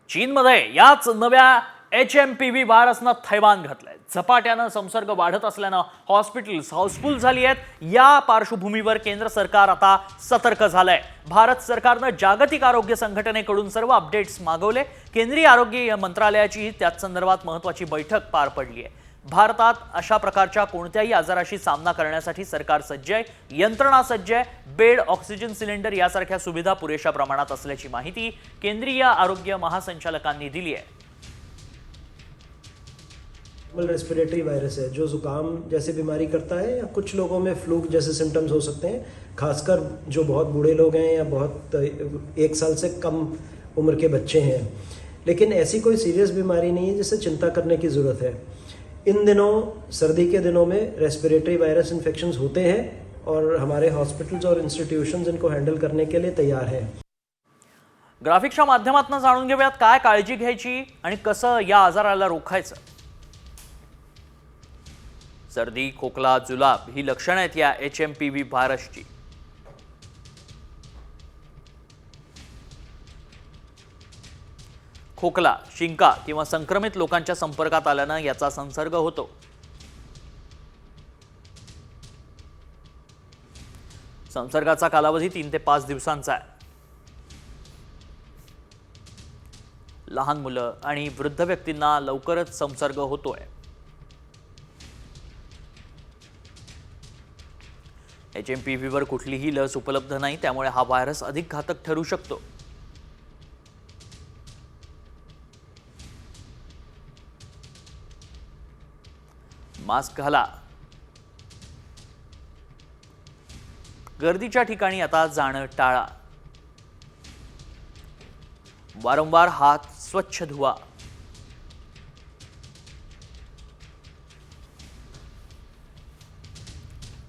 चीनमध्ये याच नव्या HMPV व्हायरसनं थैमान घातलंय। झपाट्यानं संसर्ग वाढत असल्यानं हॉस्पिटल्स हाऊसफुल झाली आहेत। या पार्श्वभूमीवर केंद्र सरकार आता सतर्क झालंय। भारत सरकारनं जागतिक आरोग्य संघटनेकडून सर्व अपडेट्स मागवले। केंद्रीय आरोग्य मंत्रालयाची त्याच संदर्भात महत्त्वाची बैठक पार पडली आहे। भारतात अशा प्रकारच्या कोणत्याही आजाराशी सामना करण्यासाठी सरकार सज्ज आहे, यंत्रणा सज्ज आहे, बेड, ऑक्सिजन सिलेंडर यासारख्या सुविधा पुरेशा प्रमाणात असल्याची माहिती केंद्रीय आरोग्य महासंचालकांनी दिली आहे। रेस्पिरेटरी वायरस है जो जुकाम जैसे बीमारी करता है या कुछ लोगों में फ्लू जैसे सिम्टम्स हो सकते हैं, खासकर जो बहुत बूढ़े लोग हैं या बहुत 1 साल से कम उम्र के बच्चे हैं। लेकिन ऐसी कोई सीरियस बीमारी नहीं है जिससे चिंता करने की ज़रूरत है। इन दिनों सर्दी के दिनों में रेस्पिरेटरी वायरस इन्फेक्शंस होते हैं और हमारे हॉस्पिटल्स और इंस्टिट्यूशंस इनको हैंडल करने के लिए तैयार हैं। ग्राफिक्सच्या माध्यमातून जाणून घेऊयात काय काळजी घ्यायची आणि कसं या आजाराला रोखायचं। सर्दी, खोकला, जुलाब ही लक्षणं आहेत या HMPV व्हायरसची। खोकला, शिंका किंवा संक्रमित लोकांच्या संपर्कात आल्यानं याचा संसर्ग होतो। संसर्गाचा कालावधी 3 ते 5 दिवसांचा आहे। लहान मुलं आणि वृद्ध व्यक्तींना लवकरच संसर्ग होतोय। HMPV वर कुठलीही लस उपलब्ध नाही, त्यामुळे हा व्हायरस अधिक घातक ठरू शकतो। मास्क घाला। गर्दीच्या ठिकाणी आता जाणं टाळा। वारंवार हात स्वच्छ धुवा।